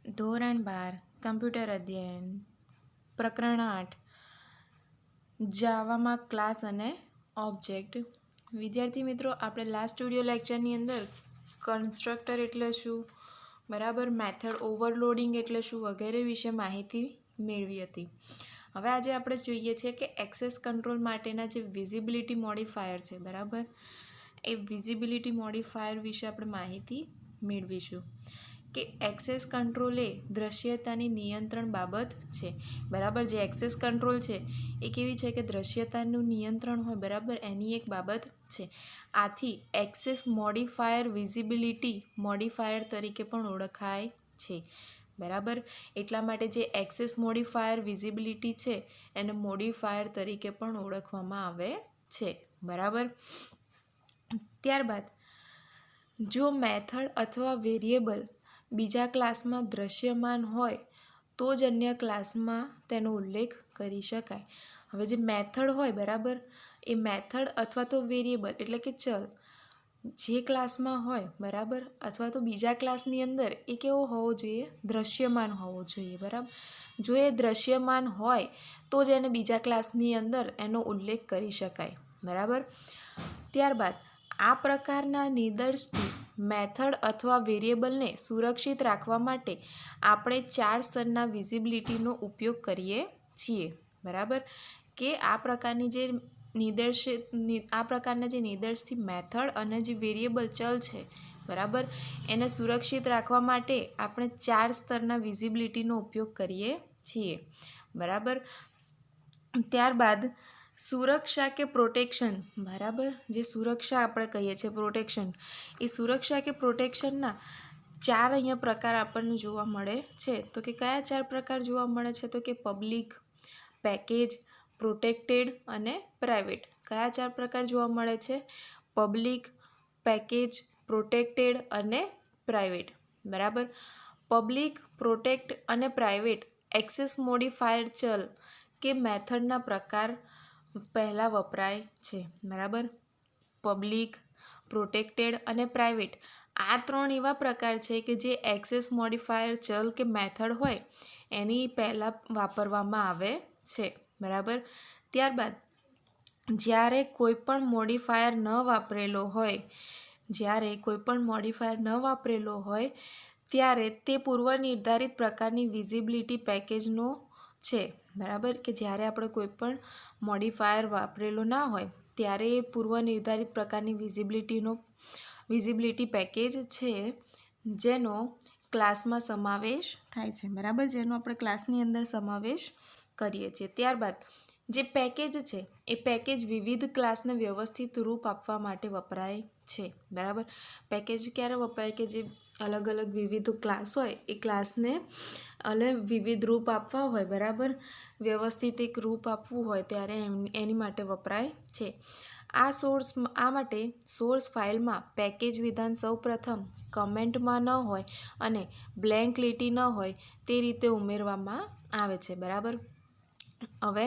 ધોરણ 12 કમ્પ્યુટર અધ્યયન પ્રકરણ 8 જાવામાં ક્લાસ અને ઓબ્જેક્ટ. વિદ્યાર્થી મિત્રો, આપણે લાસ્ટ વિડિયો લેક્ચરની અંદર કન્સ્ટ્રક્ટર એટલે શું, બરાબર, મેથડ ઓવરલોડિંગ એટલે શું વગેરે વિશે માહિતી મેળવી હતી. હવે આજે આપણે જોઈએ છીએ કે એક્સેસ કંટ્રોલ માટેના જે વિઝિબિલિટી મોડિફાયર છે, બરાબર, એ વિઝિબિલિટી મોડિફાયર વિશે આપણે માહિતી મેળવીશું. કે એક્સેસ કંટ્રોલ એ દ્રશ્યતાની નિયંત્રણ બાબત છે, બરાબર. જે એક્સેસ કંટ્રોલ છે એ કેવી છે કે દ્રશ્યતાનું નિયંત્રણ હોય, બરાબર, એની એક બાબત છે. આથી એક્સેસ મોડિફાયર વિઝિબિલિટી મોડિફાયર તરીકે પણ ઓળખાય છે, બરાબર. એટલા માટે જે એક્સેસ મોડિફાયર વિઝિબિલિટી છે એને મોડિફાયર તરીકે પણ ઓળખવામાં આવે છે, બરાબર. ત્યારબાદ જો મેથડ અથવા વેરિયેબલ બીજા ક્લાસમાં દ્રશ્યમાન હોય તો જ અન્ય ક્લાસમાં તેનો ઉલ્લેખ કરી શકાય. હવે જે મેથડ હોય, બરાબર, એ મેથડ અથવા તો વેરિયેબલ એટલે કે ચલ જે ક્લાસમાં હોય, બરાબર, અથવા તો બીજા ક્લાસની અંદર એ કેવો હોવો જોઈએ, દ્રશ્યમાન હોવો જોઈએ, બરાબર. જો એ દ્રશ્યમાન હોય તો જ એને બીજા ક્લાસની અંદર એનો ઉલ્લેખ કરી શકાય, બરાબર. ત્યારબાદ આ પ્રકારના નિદર્શથી મેથડ અથવા વેરિયેબલને સુરક્ષિત રાખવા માટે આપણે 4 સ્તરના વિઝિબિલિટીનો ઉપયોગ કરીએ છીએ, બરાબર. કે આ પ્રકારની જે નિદર્શથી મેથડ અને જે વેરિયેબલ ચલ છે, બરાબર, એને સુરક્ષિત રાખવા માટે આપણે 4 સ્તરના વિઝિબિલિટીનો ઉપયોગ કરીએ છીએ, બરાબર. ત્યારબાદ સુરક્ષા કે પ્રોટેક્શન, બરાબર, જે સુરક્ષા આપણે કહીએ છીએ પ્રોટેક્શન, એ સુરક્ષા કે પ્રોટેક્શનના 4 અહીંયા પ્રકાર આપણને જોવા મળે છે. તો કે કયા 4 પ્રકાર જોવા મળે છે? તો કે પબ્લિક, પેકેજ, પ્રોટેક્ટેડ અને પ્રાઇવેટ. કયા 4 પ્રકાર જોવા મળે છે? પબ્લિક, પેકેજ, પ્રોટેક્ટેડ અને પ્રાઇવેટ, બરાબર. પબ્લિક, પ્રોટેક્ટ અને પ્રાઇવેટ એક્સેસ મોડિફાયર ચલ કે મેથડના પ્રકાર પહેલાં વપરાય છે, બરાબર. પબ્લિક, પ્રોટેક્ટેડ અને પ્રાઇવેટ આ 3 એવા પ્રકાર છે કે જે એક્સેસ મોડિફાયર ચલ કે મેથડ હોય એની પહેલાં વાપરવામાં આવે છે, બરાબર. ત્યારબાદ જ્યારે કોઈ પણ મોડિફાયર ન વાપરેલો હોય ત્યારે તે પૂર્વ નિર્ધારિત પ્રકારની વિઝિબિલિટી પેકેજનો છે, બરાબર. કે જ્યારે આપણે કોઈ પણ મોડિફાયર વાપરેલો ના હોય ત્યારે એ પૂર્વ નિર્ધારિત પ્રકારની વિઝિબિલિટી પેકેજ છે જેનો ક્લાસમાં સમાવેશ થાય છે, બરાબર, જેનો આપણે ક્લાસની અંદર સમાવેશ કરીએ છીએ. ત્યારબાદ જે પેકેજ છે એ પેકેજ વિવિધ ક્લાસને વ્યવસ્થિત રૂપ આપવા માટે વપરાય છે, બરાબર. પેકેજ ક્યારે વપરાય? કે જે અલગ અલગ વિવિધ ક્લાસ હોય એ ક્લાસને વિવિધ રૂપ આપવા હોય, બરાબર, વ્યવસ્થિત એક રૂપ આપવું હોય ત્યારે એની માટે વપરાય છે. આ માટે સોર્સ ફાઇલમાં પેકેજ વિધાન સૌપ્રથમ કમેન્ટમાં ન હોય અને બ્લેન્ક લીટી ન હોય તે રીતે ઉમેરવામાં આવે છે, બરાબર. હવે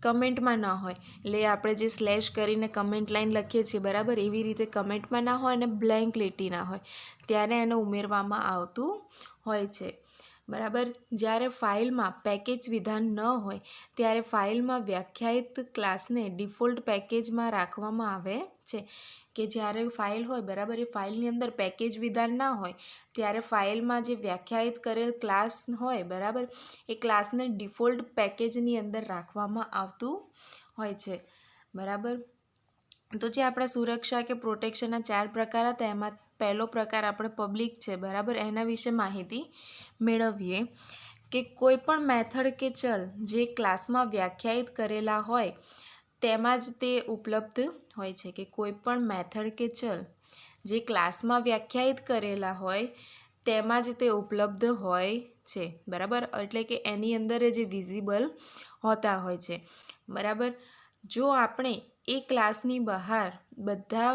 કમેન્ટમાં ન હોય એટલે આપણે જે સ્લેશ કરીને કમેન્ટ લાઈન લખીએ છીએ, બરાબર, એવી રીતે કમેન્ટમાં ના હોય અને બ્લેન્ક લીટી ના હોય ત્યારે એને ઉમેરવામાં આવતું હોય છે, બરાબર. જ્યારે ફાઇલમાં પેકેજ વિધાન ન હોય ત્યારે ફાઇલમાં વ્યાખ્યાયિત ક્લાસને ડિફોલ્ટ પેકેજમાં રાખવામાં આવે છે. કે જ્યારે ફાઇલ હોય, બરાબર, એ ફાઇલની અંદર પેકેજ વિધાન ના હોય ત્યારે ફાઇલમાં જે વ્યાખ્યાયિત કરેલ ક્લાસ હોય, બરાબર, એ ક્લાસને ડિફોલ્ટ પેકેજની અંદર રાખવામાં આવતું હોય છે, બરાબર. તો જે આપણા સુરક્ષા કે પ્રોટેક્શનના 4 પ્રકાર હતા એમાં પહેલો પ્રકાર આપણે પબ્લિક છે, બરાબર. એના વિશે માહિતી મેળવીએ કે કોઈ પણ મેથડ કે ચલ જે ક્લાસમાં વ્યાખ્યાયિત કરેલા હોય તેમાં જ તે ઉપલબ્ધ હોય છે. કે કોઈ પણ મેથડ કે ચલ જે ક્લાસમાં વ્યાખ્યાયિત કરેલા હોય તેમાં જ તે ઉપલબ્ધ હોય છે, બરાબર. એટલે કે એની અંદર જે વિઝિબલ હોતા હોય છે, બરાબર. જો આપણે એ ક્લાસની બહાર બધા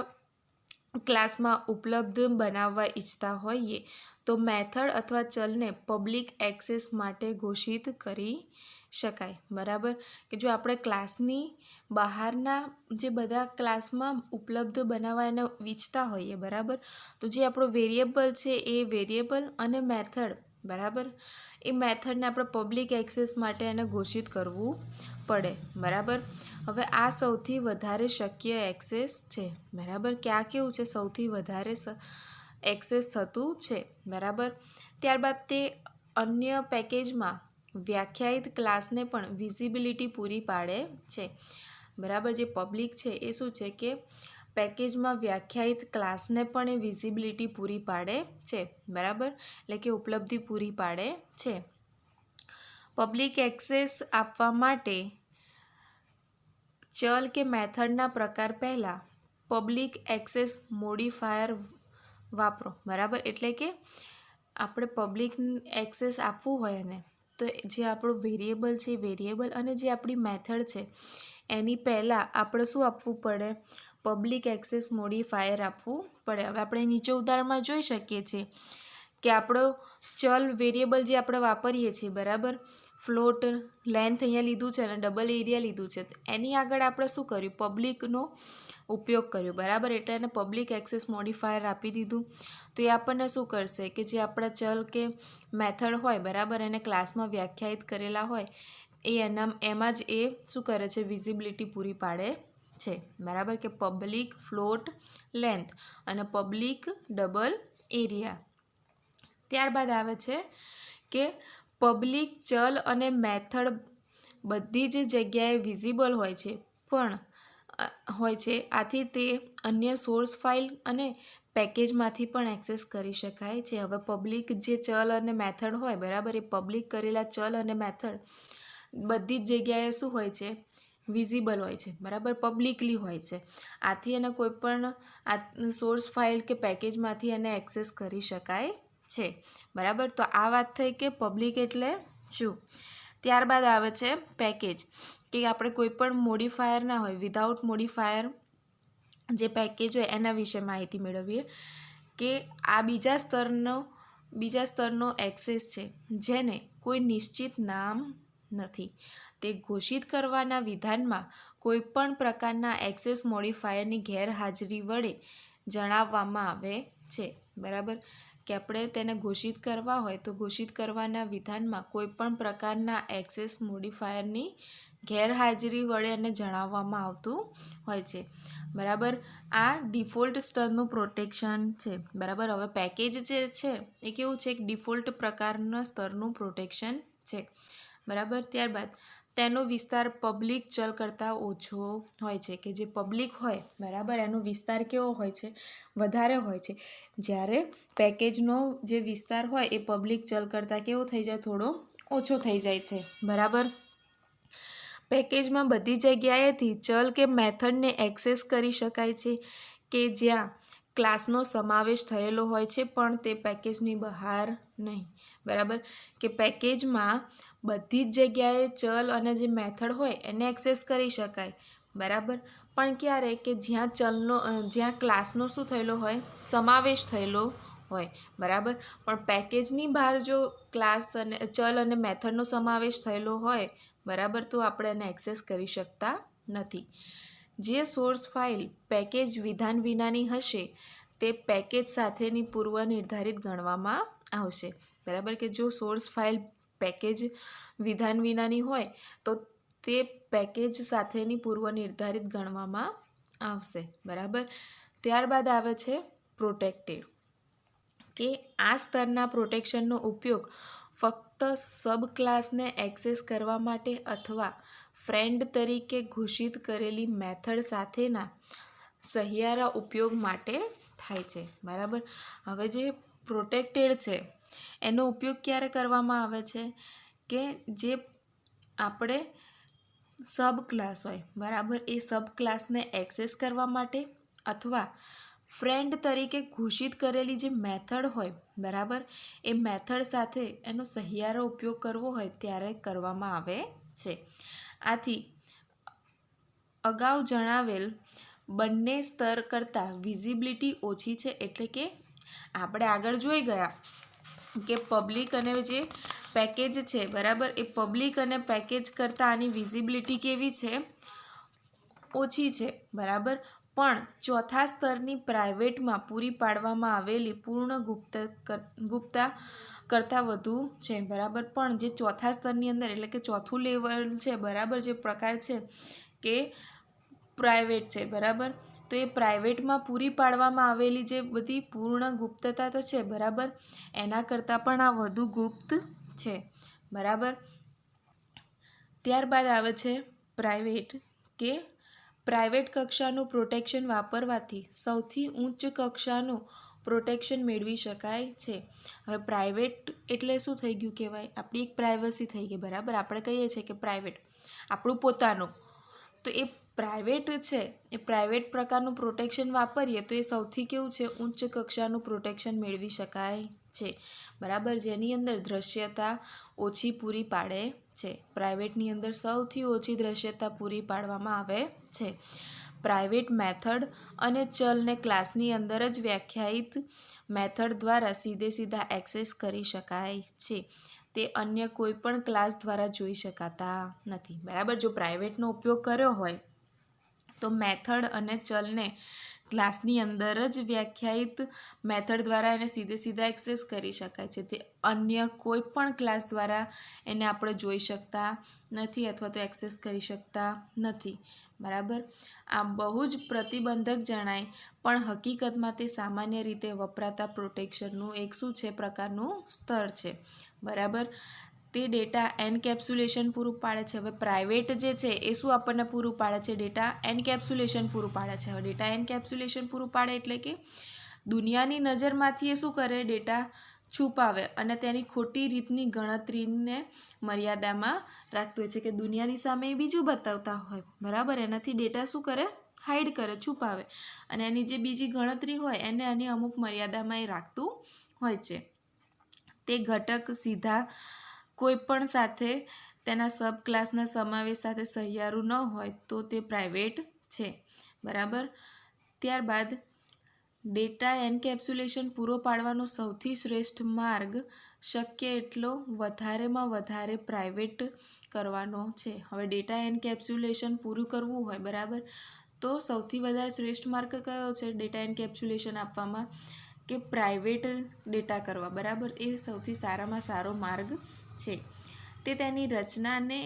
ક્લાસમાં ઉપલબ્ધ બનાવવા ઈચ્છતા હોઈએ તો મેથડ અથવા ચલને પબ્લિક એક્સેસ માટે ઘોષિત કરી શકાય, બરાબર. કે જો આપણે ક્લાસની બહારના જે બધા ક્લાસમાં ઉપલબ્ધ બનાવવા એને ઈચ્છતા હોઈએ, બરાબર, તો જે આપણો વેરિયેબલ છે એ વેરિયેબલ અને મેથડ, બરાબર. એ મેથડને આપણે પબ્લિક એક્સેસ માટે એને ઘોષિત કરવું પડે. બરાબર. હવે આ સૌથી વધારે શક્ય એક્સેસ છે. બરાબર, કે આ કેવું છે, સૌથી વધારે એક્સેસ થતું છે. બરાબર. ત્યારબાદ તે અન્ય પેકેજમાં વ્યાખ્યાયિત ક્લાસને પણ વિઝિબિલિટી પૂરી પાડે છે. બરાબર. જે પબ્લિક છે એ શું છે કે પેકેજમાં વ્યાખ્યાયિત ક્લાસને પણ એ વિઝિબિલિટી પૂરી પાડે છે. બરાબર, એટલે કે ઉપલબ્ધિ પૂરી પાડે છે. પબ્લિક એક્સેસ આપવા માટે ચલ કે મેથડના પ્રકાર પહેલાં પબ્લિક એક્સેસ મોડિફાયર વાપરો. બરાબર, એટલે કે આપણે પબ્લિક એક્સેસ આપવું હોય ને તો જે આપણું વેરિયેબલ છે વેરિયેબલ અને જે આપણી મેથડ છે એની પહેલાં આપણે શું આપવું પડે, પબ્લિક એક્સેસ મોડિફાયર આપવું પડે. હવે આપણે નીચે ઉદાહરણમાં જોઈ શકીએ છીએ કે આપણો ચલ વેરિયેબલ જે આપણે વાપરીએ છીએ, બરાબર, ફ્લોટ લેન્થ અહીંયા લીધું છે અને ડબલ એરિયા લીધું છે, તો એની આગળ આપણે શું કર્યું, પબ્લિકનો ઉપયોગ કર્યો. બરાબર, એટલે એને પબ્લિક એક્સેસ મોડિફાયર આપી દીધું. તો એ આપણને શું કરશે કે જે આપણા ચલ કે મેથડ હોય, બરાબર, એને ક્લાસમાં વ્યાખ્યાયિત કરેલા હોય એ એમાં જ એ શું કરે છે, વિઝિબિલિટી પૂરી પાડે છે. બરાબર, કે પબ્લિક ફ્લોટ લેન્થ અને પબ્લિક ડબલ એરિયા. ત્યારબાદ આવે છે કે પબ્લિક ચલ અને મેથડ બધી જ જગ્યાએ વિઝિબલ હોય છે આથી તે અન્ય સોર્સ ફાઇલ અને પેકેજમાંથી પણ એક્સેસ કરી શકાય છે. હવે પબ્લિક જે ચલ અને મેથડ હોય, બરાબર, એ પબ્લિક કરેલા ચલ અને મેથડ બધી જ જગ્યાએ શું હોય છે, વિઝિબલ હોય છે. બરાબર, પબ્લિકલી હોય છે. આથી એને કોઈ પણ સોર્સ ફાઇલ કે પેકેજમાંથી એને એક્સેસ કરી શકાય છે. બરાબર, તો આ વાત થઈ કે પબ્લિક એટલે શું. ત્યારબાદ આવે છે પેકેજ, કે આપણે કોઈ પણ મોડિફાયર ના હોય, વિધાઉટ મોડિફાયર જે પેકેજ હોય એના વિશે માહિતી મેળવીએ. કે આ બીજા સ્તરનો એક્સેસ છે જેને કોઈ નિશ્ચિત નામ નથી. તે ઘોષિત કરવાના વિધાનમાં કોઈ પણ પ્રકારના એક્સેસ મોડિફાયરની ગેરહાજરી વડે જણાવવામાં આવે છે. બરાબર, કે આપણે તેને ઘોષિત કરવા હોય તો ઘોષિત કરવાના વિધાનમાં કોઈ પણ પ્રકારના એક્સેસ મોડિફાયરની ગેરહાજરી વડે એને જણાવવામાં આવતું હોય છે. બરાબર, આ ડિફોલ્ટ સ્તરનું પ્રોટેક્શન છે. બરાબર, હવે પેકેજ જે છે એ કેવું છે, એક ડિફોલ્ટ પ્રકારના સ્તરનું પ્રોટેક્શન છે. બરાબર, ત્યારબાદ તેનો વિસ્તાર પબ્લિક ચલ કરતાં ઓછો હોય છે. કે જે પબ્લિક હોય, બરાબર, એનો વિસ્તાર કેવો હોય છે, વધારે હોય છે. જ્યારે પેકેજનો જે વિસ્તાર હોય એ પબ્લિક ચલ કરતાં કેવો થઈ જાય, થોડો ઓછો થઈ જાય છે. બરાબર, પેકેજમાં બધી જગ્યાએથી ચલ કે મેથડને એક્સેસ કરી શકાય છે કે જ્યાં ક્લાસનો સમાવેશ થયેલો હોય છે પણ તે પેકેજની બહાર નહીં. બરાબર, કે પેકેજમાં બધી જ જગ્યાએ ચલ અને જે મેથડ હોય એને એક્સેસ કરી શકાય. બરાબર, પણ ક્યારે, કે જ્યાં ક્લાસનો શું થયેલો હોય, સમાવેશ થયેલો હોય. બરાબર, પણ પેકેજની બહાર જો ક્લાસ અને ચલ અને મેથડનો સમાવેશ થયેલો હોય, બરાબર, તો આપણે એને એક્સેસ કરી શકતા નથી. જે સોર્સ ફાઇલ પેકેજ વિધાન વિનાની હશે તે પેકેજ સાથેની પૂર્વ નિર્ધારિત ગણવામાં આવશે. બરાબર, કે જો સોર્સ ફાઇલ પેકેજ વિધાન વિનાની હોય તો તે પેકેજ સાથેની પૂર્વ નિર્ધારિત ગણવામાં આવશે. બરાબર, ત્યારબાદ આવે છે પ્રોટેક્ટેડ, કે આ સ્તરના પ્રોટેક્શનનો ઉપયોગ ફક્ત સબ ક્લાસને એક્સેસ કરવા માટે અથવા ફ્રેન્ડ તરીકે ઘોષિત કરેલી મેથડ સાથેના સહિયારા ઉપયોગ માટે થાય છે. બરાબર, હવે જે પ્રોટેક્ટેડ છે એનો ઉપયોગ ક્યારે કરવામાં આવે છે, કે જે આપણે સબ ક્લાસ હોય, બરાબર, એ સબ ક્લાસને એક્સેસ કરવા માટે અથવા ફ્રેન્ડ તરીકે ઘોષિત કરેલી જે મેથડ હોય, બરાબર, એ મેથડ સાથે એનો સહિયારો ઉપયોગ કરવો હોય ત્યારે કરવામાં આવે છે. આથી અગાઉ જણાવેલ બંને સ્તર કરતાં વિઝિબિલિટી ઓછી છે. એટલે કે આપણે આગળ જોઈ ગયા કે પબ્લિક અને જે પેકેજ છે, બરાબર, એ પબ્લિક અને પેકેજ કરતાં આની વિઝિબિલિટી કેવી છે, ઓછી છે. બરાબર, પણ ચોથા સ્તરની પ્રાઇવેટમાં પૂરી પાડવામાં આવેલી પૂર્ણ ગુપ્તતા કરતાં વધુ છે, બરાબર. પણ જે ચોથા સ્તરની અંદર એટલે કે ચોથું લેવલ છે, બરાબર, જે પ્રકાર છે કે પ્રાઇવેટ છે, બરાબર. તો એ પ્રાઇવેટમાં પૂરી પાડવામાં આવેલી જે બધી પૂર્ણ ગુપ્તતા તો છે, બરાબર, એના કરતાં પણ આ વધુ ગુપ્ત છે, બરાબર. ત્યારબાદ આવે છે પ્રાઇવેટ, કે પ્રાઇવેટ કક્ષાનું પ્રોટેક્શન વાપરવાથી સૌથી ઉચ્ચ કક્ષાનું પ્રોટેક્શન મેળવી શકાય છે. હવે પ્રાઇવેટ એટલે શું થઈ ગયું કહેવાય? આપણી એક પ્રાઇવસી થઈ ગઈ, બરાબર. આપણે કહીએ છીએ કે પ્રાઇવેટ આપણું પોતાનું, તો એ પ્રાઇવેટ છે, એ પ્રાઇવેટ પ્રકારનું પ્રોટેક્શન વાપરીએ તો એ સૌથી કેવું છે? ઉચ્ચ કક્ષાનું પ્રોટેક્શન મેળવી શકાય છે, બરાબર. જેની અંદર દૃશ્યતા ઓછી પૂરી પાડે છે. પ્રાઇવેટની અંદર સૌથી ઓછી દૃશ્યતા પૂરી પાડવામાં આવે છે. પ્રાઇવેટ મેથડ અને ચલને ક્લાસની અંદર જ વ્યાખ્યાયિત મેથડ દ્વારા સીધા એક્સેસ કરી શકાય છે. તે અન્ય કોઈ પણ ક્લાસ દ્વારા જોઈ શકાતા નથી, બરાબર. જો પ્રાઇવેટનો ઉપયોગ કર્યો હોય તો મેથડ અને ચલને ક્લાસની અંદર જ વ્યાખ્યાયિત મેથડ દ્વારા એને સીધા એક્સેસ કરી શકાય છે. તે અન્ય કોઈ પણ ક્લાસ દ્વારા એને આપણે જોઈ શકતા નથી અથવા તો એક્સેસ કરી શકતા નથી, બરાબર. આ બહુ જ પ્રતિબંધક જણાય, પણ હકીકતમાં તે સામાન્ય રીતે વપરાતા પ્રોટેક્શનનું એક શું છે? પ્રકારનું સ્તર છે, બરાબર. તે ડેટા એન્કેપ્સ્યુલેશન પૂરું પાડે છે. હવે પ્રાઇવેટ જે છે એ શું આપણને પૂરું પાડે છે? ડેટા એન્કેપ્સ્યુલેશન પૂરું પાડે છે. હવે ડેટા એન્કેપ્સ્યુલેશન પૂરું પાડે એટલે કે દુનિયાની નજરમાંથી એ શું કરે? ડેટા છુપાવે અને તેની ખોટી રીતની ગણતરીને મર્યાદામાં રાખતું હોય છે, કે દુનિયાની સામે એ બીજું બતાવતા હોય, બરાબર. એનાથી ડેટા શું કરે? હાઈડ કરે, છુપાવે, અને એની જે બીજી ગણતરી હોય એને એની અમુક મર્યાદામાં એ રાખતું હોય છે. તે ઘટક સીધા કોઈ પણ સાથે તેના સબ ક્લાસના સમાવેશ સાથે સહિયારું ન હોય તો તે પ્રાઇવેટ છે, બરાબર. ત્યારબાદ ડેટા એન્કેપ્સ્યુલેશન પૂરો પાડવાનો સૌથી શ્રેષ્ઠ માર્ગ શક્ય એટલો વધારેમાં વધારે પ્રાઇવેટ કરવાનો છે. હવે ડેટા એન્કેપ્સ્યુલેશન પૂરું કરવું હોય, બરાબર, તો સૌથી વધારે શ્રેષ્ઠ માર્ગ કયો છે ડેટા એન્કેપ્સ્યુલેશન આપવામાં? કે પ્રાઇવેટ ડેટા કરવા, બરાબર. એ સૌથી સારામાં સારો માર્ગ છે. તે તેની રચનાને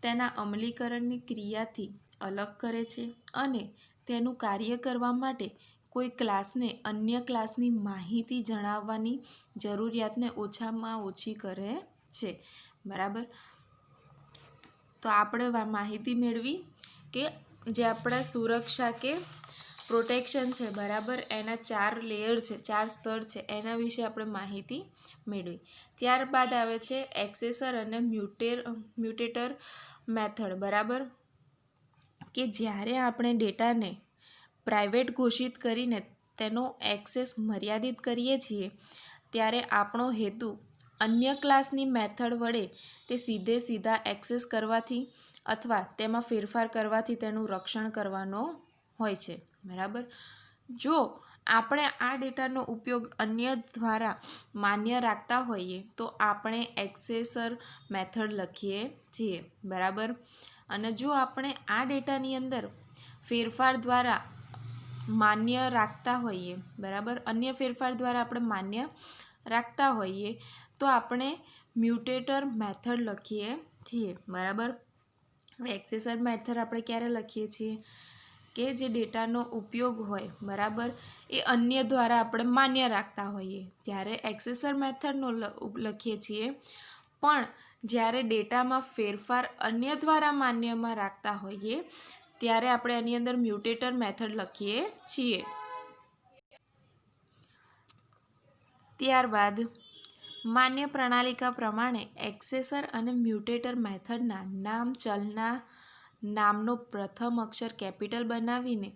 તેના અમલીકરણની ક્રિયાથી અલગ કરે છે અને તેનું કાર્ય કરવા માટે કોઈ ક્લાસને અન્ય ક્લાસની માહિતી જણાવવાની જરૂરિયાતને ઓછામાં ઓછી કરે છે, બરાબર. તો આપણે માહિતી મેળવી કે જે આપણા સુરક્ષા કે પ્રોટેક્શન છે, બરાબર, એના 4 લેયર છે, 4 સ્તર છે, એના વિશે આપણે માહિતી મેળવી. ત્યારબાદ આવે છે એક્સેસર અને મ્યુટેટર મેથડ, બરાબર. કે જ્યારે આપણે ડેટાને પ્રાઇવેટ ઘોષિત કરીને તેનો એક્સેસ મર્યાદિત કરીએ છીએ ત્યારે આપણો હેતુ અન્ય ક્લાસની મેથડ વડે તે સીધા એક્સેસ કરવાથી અથવા તેમાં ફેરફાર કરવાથી તેનું રક્ષણ કરવાનો હોય છે, બરાબર. જો આપણે આ ડેટાનો ઉપયોગ અન્ય દ્વારા માન્ય રાખતા હોઈએ તો આપણે એક્સેસર મેથડ લખીએ છીએ, બરાબર. અને જો આપણે આ ડેટાની અંદર ફેરફાર દ્વારા માન્ય રાખતા હોઈએ, બરાબર, અન્ય ફેરફાર દ્વારા આપણે માન્ય રાખતા હોઈએ તો આપણે મ્યુટેટર મેથડ લખીએ છીએ, બરાબર. હવે એક્સેસર મેથડ આપણે ક્યારે લખીએ છીએ? કે જે ડેટાનો ઉપયોગ હોય, બરાબર, એ અન્ય દ્વારા આપણે માન્ય રાખતા હોઈએ ત્યારે એક્સેસર મેથડનો લખીએ છીએ. પણ જ્યારે ડેટામાં ફેરફાર અન્ય દ્વારા માન્યમાં રાખતા હોઈએ ત્યારે આપણે એની અંદર મ્યુટેટર મેથડ લખીએ છીએ. ત્યારબાદ માન્ય પ્રણાલિકા પ્રમાણે એક્સેસર અને મ્યુટેટર મેથડના નામ ચલના નામનો પ્રથમ અક્ષર કેપિટલ બનાવીને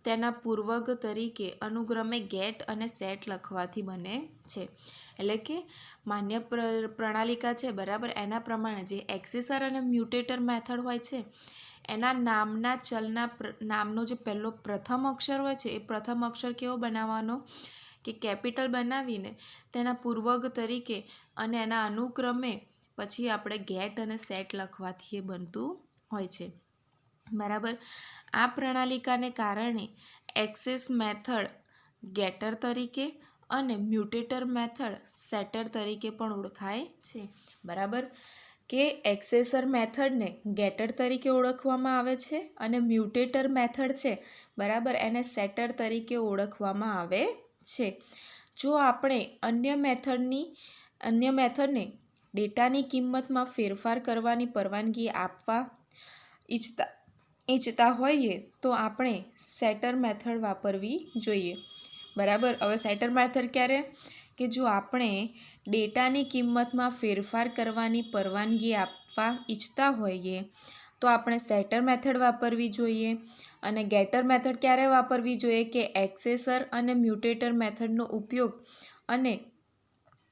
તેના પૂર્વગ તરીકે અનુક્રમે ગેટ અને સેટ લખવાથી બને છે. એટલે કે માન્ય પ્રણાલિકા છે, બરાબર, એના પ્રમાણે જે એક્સેસર અને મ્યુટેટર મેથડ હોય છે એના નામના ચલના નામનો જે પહેલો પ્રથમ અક્ષર હોય છે એ પ્રથમ અક્ષર કેવો બનાવવાનો? કે કેપિટલ બનાવીને તેના પૂર્વગ તરીકે અને એના અનુક્રમે પછી આપણે ગેટ અને સેટ લખવાથી એ બનતું હોય છે, બરાબર. આ પ્રણાલિકાને કારણે એક્સેસ મેથડ ગેટર તરીકે અને મ્યુટેટર મેથડ સેટર તરીકે પણ ઓળખાય છે. બરાબર, કે એક્સેસર મેથડને ગેટર તરીકે ઓળખવામાં આવે છે અને મ્યુટેટર મેથડ છે બરાબર એને સેટર તરીકે ઓળખવામાં આવે છે. જો આપણે અન્ય મેથડને ડેટાની કિંમતમાં ફેરફાર કરવાની પરવાનગી આપવા ઈચ્છતા હોઈએ તો આપણે સેટર મેથડ વાપરવી જોઈએ. બરાબર, હવે સેટર મેથડ ક્યારે? કે જો આપણે ડેટાની કિંમતમાં ફેરફાર કરવાની પરવાનગી આપવા ઈચ્છતા હોઈએ તો આપણે સેટર મેથડ વાપરવી જોઈએ. અને ગેટર મેથડ ક્યારે વાપરવી જોઈએ? કે એક્સેસર અને મ્યુટેટર મેથડનો ઉપયોગ અને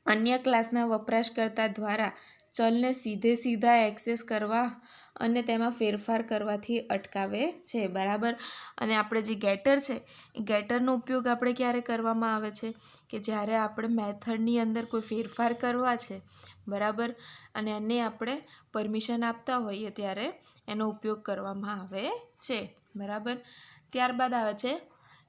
અન્ય ક્લાસના વપરાશકર્તા દ્વારા ચલને સીધા એક્સેસ કરવા અને તેમાં ફેરફાર કરવાથી અટકાવે છે. બરાબર, અને આપણે જે ગેટર છે એ ગેટરનો ઉપયોગ આપણે ક્યારે કરવામાં આવે છે? કે જ્યારે આપણે મેથડની અંદર કોઈ ફેરફાર કરવા છે બરાબર, અને એને આપણે પરમિશન આપતા હોઈએ ત્યારે એનો ઉપયોગ કરવામાં આવે છે. બરાબર, ત્યારબાદ આવે છે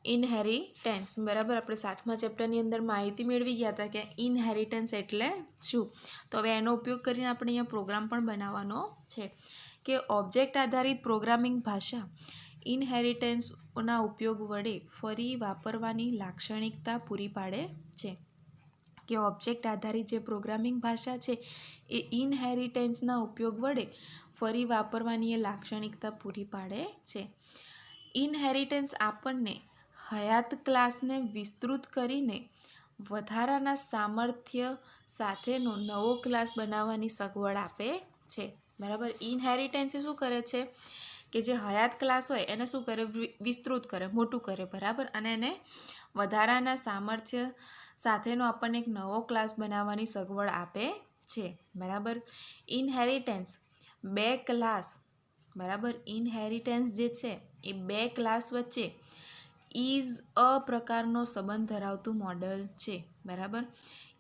ઇનહેરિટન્સ. બરાબર, આપણે 7મા ચેપ્ટરની અંદર માહિતી મેળવી ગયા હતા કે ઇનહેરિટન્સ એટલે શું. તો હવે એનો ઉપયોગ કરીને આપણે અહીંયા પ્રોગ્રામ પણ બનાવવાનો છે કે ઓબ્જેક્ટ આધારિત પ્રોગ્રામિંગ ભાષા ઇનહેરિટન્સના ઉપયોગ વડે ફરી વાપરવાની લાક્ષણિકતા પૂરી પાડે છે. કે ઓબ્જેક્ટ આધારિત જે પ્રોગ્રામિંગ ભાષા છે એ ઇનહેરિટન્સના ઉપયોગ વડે ફરી વાપરવાની એ લાક્ષણિકતા પૂરી પાડે છે. ઇનહેરિટન્સ આપણને હયાત ક્લાસને વિસ્તૃત કરીને વધારાના સામર્થ્ય સાથેનો નવો ક્લાસ બનાવવાની સગવડ આપે છે. બરાબર, ઇનહેરિટન્સ શું કરે છે? કે જે હયાત ક્લાસ હોય એને શું કરે? વિસ્તૃત કરે, મોટું કરે. બરાબર, અને એને વધારાના સામર્થ્ય સાથેનો આપણને એક નવો ક્લાસ બનાવવાની સગવડ આપે છે. બરાબર, ઇનહેરિટન્સ બે ક્લાસ બરાબર ઇનહેરિટન્સ જે છે એ બે ક્લાસ વચ્ચે ઇઝ અ પ્રકારનો સંબંધ ધરાવતું મોડલ છે. બરાબર,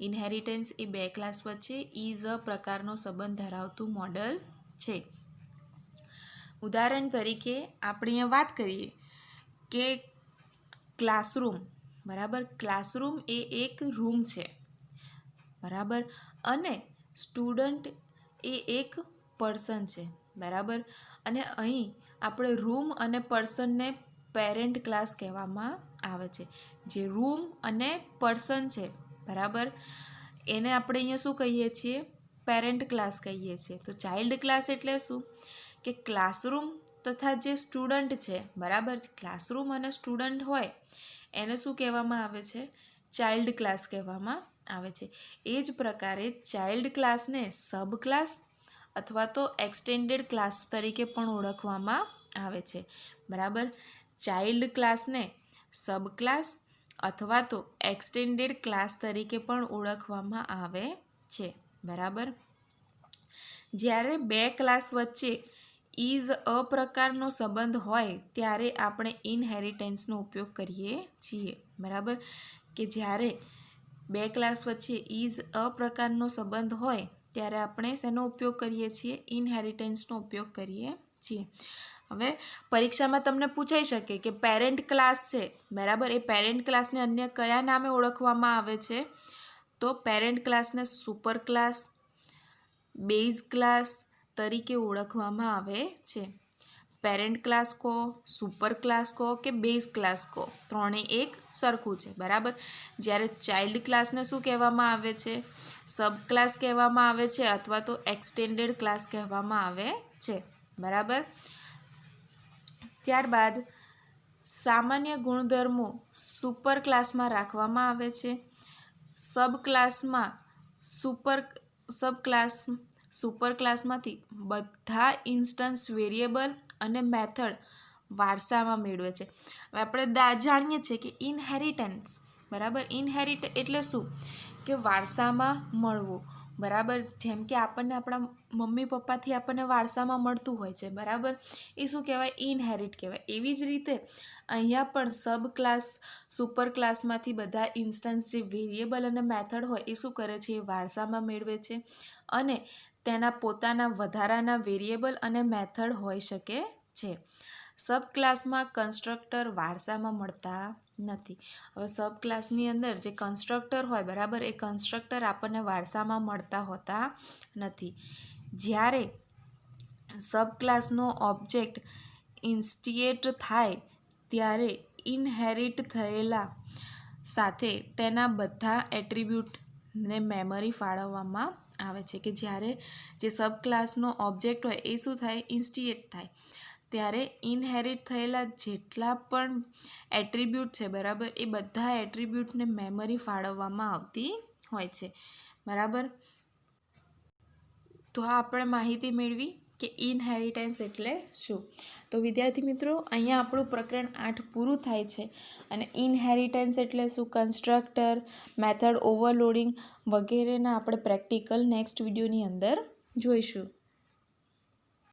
ઇનહેરિટન્સ એ બે ક્લાસ વચ્ચે ઇઝ અ પ્રકારનો સંબંધ ધરાવતું મોડલ છે. ઉદાહરણ તરીકે આપણે અહીંયા વાત કરીએ કે ક્લાસરૂમ. બરાબર, ક્લાસરૂમ એ એક રૂમ છે. બરાબર, અને સ્ટુડન્ટ એ એક પર્સન છે. બરાબર, અને અહીં આપણે રૂમ અને પર્સનને પેરેન્ટ ક્લાસ કહેવામાં આવે છે. જે રૂમ અને પર્સન છે બરાબર એને આપણે અહીંયા શું કહીએ છીએ? પેરેન્ટ ક્લાસ કહીએ છીએ. તો ચાઇલ્ડ ક્લાસ એટલે શું? કે ક્લાસરૂમ તથા જે સ્ટુડન્ટ છે બરાબર, ક્લાસરૂમ અને સ્ટુડન્ટ હોય એને શું કહેવામાં આવે છે? ચાઇલ્ડ ક્લાસ કહેવામાં આવે છે. એ જ પ્રકારે ચાઇલ્ડ ક્લાસને સબ ક્લાસ અથવા તો એક્સટેન્ડેડ ક્લાસ તરીકે પણ ઓળખવામાં આવે છે. બરાબર, ચાઇલ્ડ ક્લાસને સબ ક્લાસ અથવા તો એક્સટેન્ડેડ ક્લાસ તરીકે પણ ઓળખવામાં આવે છે. બરાબર, જ્યારે બે ક્લાસ વચ્ચે ઇઝ અ પ્રકારનો સંબંધ હોય ત્યારે આપણે ઇનહેરિટન્સનો ઉપયોગ કરીએ છીએ. બરાબર, કે જ્યારે બે ક્લાસ વચ્ચે ઇઝ અ પ્રકારનો સંબંધ હોય ત્યારે આપણે શેનો ઉપયોગ કરીએ છીએ? ઇનહેરિટન્સનો ઉપયોગ કરીએ છીએ. હવે પરીક્ષામાં તમને પૂછાઈ શકે કે પેરેન્ટ ક્લાસ છે બરાબર, એ પેરેન્ટ ક્લાસને અન્ય કયા નામે ઓળખવામાં આવે છે? તો પેરેન્ટ ક્લાસને સુપર ક્લાસ, બેઝ ક્લાસ તરીકે ઓળખવામાં આવે છે. પેરેન્ટ ક્લાસ કહો, સુપર ક્લાસ કહો કે બેઝ ક્લાસ કહો, ત્રણેય એક સરખું છે. બરાબર, જ્યારે ચાઇલ્ડ ક્લાસને શું કહેવામાં આવે છે? સબ ક્લાસ કહેવામાં આવે છે અથવા તો એક્સટેન્ડેડ ક્લાસ કહેવામાં આવે છે. બરાબર, ત્યારબાદ સામાન્ય ગુણધર્મો સુપર ક્લાસમાં રાખવામાં આવે છે. સુપર ક્લાસમાંથી બધા ઇન્સ્ટન્સ વેરિયેબલ અને મેથડ વારસામાં મેળવે છે. હવે આપણે જાણીએ છીએ કે ઇનહેરિટન્સ બરાબર, ઇનહેરિટ એટલે શું? કે વારસામાં મળવું. બરાબર, જેમ કે આપણને આપણા મમ્મી પપ્પાથી આપણને વારસામાં મળતું હોય છે. બરાબર, એ શું કહેવાય? ઇનહેરિટ કહેવાય. એવી જ રીતે અહીંયા પણ સબ ક્લાસ સુપર ક્લાસમાંથી બધા ઇન્સ્ટન્સ જે વેરિયેબલ અને મેથડ હોય એ શું કરે છે? એ વારસામાં મેળવે છે અને તેના પોતાના વધારાના વેરિયેબલ અને મેથડ હોઈ શકે છે. સબ ક્લાસમાં કન્સ્ટ્રક્ટર વારસામાં મળતા નથી. હવે સબ ક્લાસની અંદર જે કન્સ્ટ્રક્ટર હોય બરાબર, એ કન્સ્ટ્રક્ટર આપણને વારસામાં મળતા હોતા નથી. જ્યારે સબ ક્લાસનો ઓબ્જેક્ટ ઇન્સ્ટિએટ થાય ત્યારે ઇનહેરિટ થયેલા સાથે તેના બધા એટ્રીબ્યુટને મેમરી ફાળવવામાં આવે છે. કે જ્યારે જે સબ ક્લાસનો ઓબ્જેક્ટ હોય એ શું થાય, ઇન્સ્ટિએટ થાય, ત્યારે ઇનહેરિટ થયેલા જેટલા પણ એટ્રીબ્યુટ છે બરાબર, એ બધા એટ્રીબ્યુટને મેમરી ફાળવવામાં આવતી હોય છે. બરાબર, તો આ આપણે માહિતી મેળવી કે ઇનહેરિટન્સ એટલે શું. તો વિદ્યાર્થી મિત્રો, અહીંયા આપણું પ્રકરણ 8 પૂરું થાય છે. અને ઇનહેરિટન્સ એટલે શું, કન્સ્ટ્રક્ટર, મેથડ ઓવરલોડિંગ વગેરેના આપણે પ્રેક્ટિકલ નેક્સ્ટ વિડીયોની અંદર જોઈશું.